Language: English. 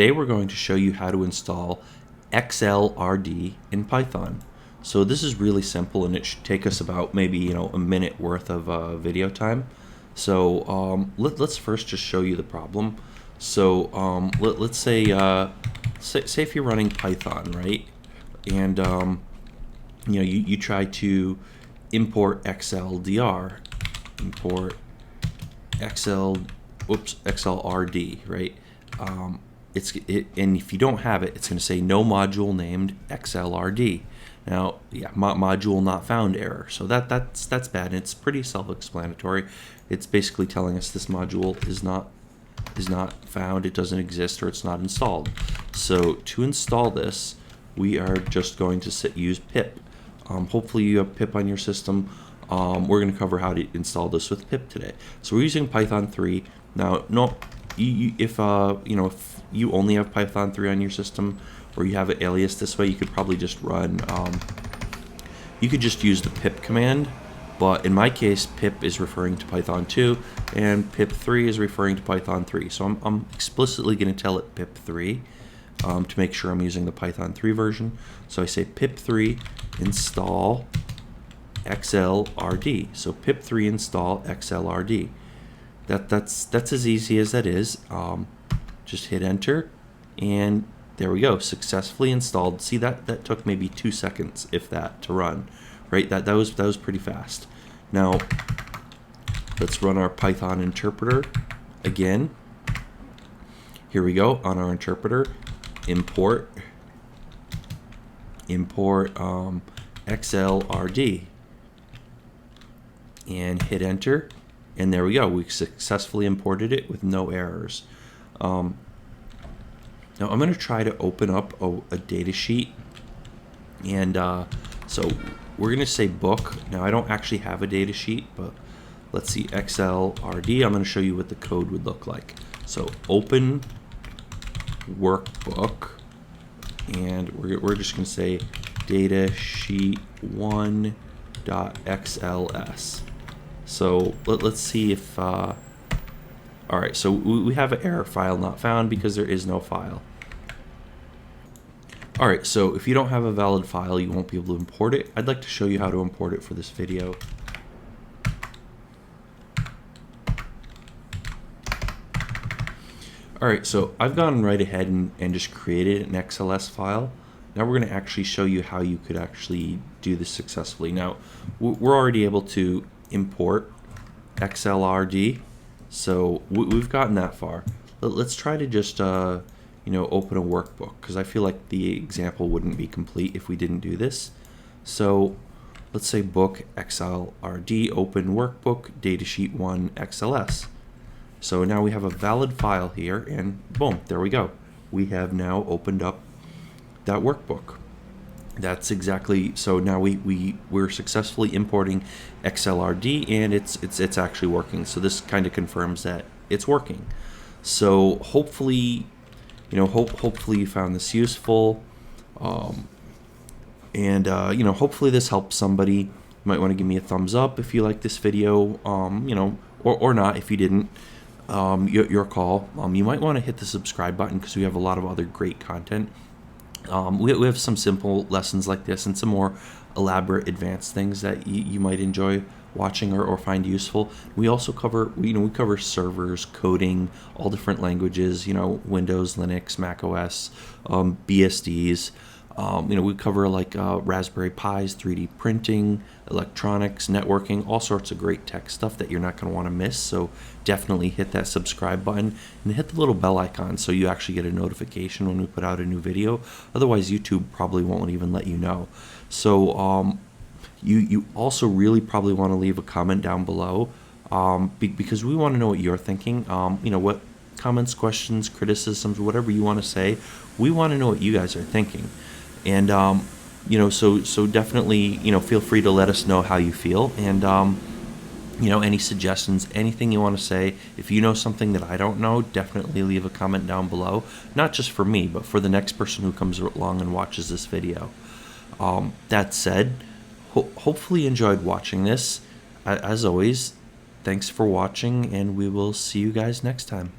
Today we're going to show you how to install Xlrd in Python. So this is really simple, and it should take us about maybe a minute worth of video time. So let's first just show you the problem. So let's say say if you're running Python, right? And you try to import Xlrd, Xlrd, right? And if you don't have it, it's going to say no module named Xlrd. Now, yeah, module not found error. So that's bad. And it's pretty self-explanatory. It's basically telling us this module is not found, it doesn't exist, or it's not installed. So to install this, we are just going to use pip. Hopefully you have pip on your system. We're going to cover how to install this with pip today. So we're using Python 3. Now, if you only have Python 3 on your system, or you have it alias this way, you could probably just run, you could just use the pip command. But in my case, pip is referring to Python 2, and pip 3 is referring to Python 3. So I'm explicitly going to tell it pip 3 to make sure I'm using the Python 3 version. So I say pip 3 install Xlrd. So pip 3 install Xlrd. That's as easy as that is. Just hit enter, and there we go, successfully installed. See, that took maybe 2 seconds, if that, to run. Right, that was pretty fast. Now let's run our Python interpreter again. Here we go, on our interpreter, import Xlrd, and hit enter, and there we go. We successfully imported it with no errors. Now I'm going to try to open up a data sheet, and so we're going to say book. Now I don't actually have a data sheet, but let's see, Xlrd. I'm going to show you what the code would look like. So open workbook, and we're just going to say data sheet 1.xls. So let's see if all right, so we have an error, file not found, because there is no file. Alright, so if you don't have a valid file, you won't be able to import it. I'd like to show you how to import it for this video. Alright, so I've gone right ahead and just created an XLS file. Now we're going to actually show you how you could actually do this successfully. Now, we're already able to import Xlrd, so we've gotten that far. Let's try to just open a workbook, because I feel like the example wouldn't be complete if we didn't do this. So let's say book Xlrd, open workbook, datasheet 1 XLS. So now we have a valid file here, and boom, there we go. We have now opened up that workbook. That's exactly, so now we're successfully importing Xlrd, and it's actually working. So this kind of confirms that it's working. So hopefully hopefully you found this useful, and hopefully this helps somebody. You might want to give me a thumbs up if you like this video, or not if you didn't. Your call. You might want to hit the subscribe button, because we have a lot of other great content. We have some simple lessons like this, and some more elaborate, advanced things that you might enjoy watching or find useful. We also cover we cover servers, coding, all different languages, Windows, Linux, Mac OS, BSDs. We cover like Raspberry Pis, 3D printing, electronics, networking, all sorts of great tech stuff that you're not going to want to miss. So definitely hit that subscribe button and hit the little bell icon so you actually get a notification when we put out a new video. Otherwise, YouTube probably won't even let you know. So you also really probably want to leave a comment down below, because we want to know what you're thinking. What comments, questions, criticisms, whatever you want to say, we want to know what you guys are thinking. And so definitely feel free to let us know how you feel, and any suggestions, anything you want to say. If you know something that I don't know, definitely leave a comment down below, not just for me, but for the next person who comes along and watches this video. That said, hopefully you enjoyed watching this. As always, thanks for watching, and we will see you guys next time.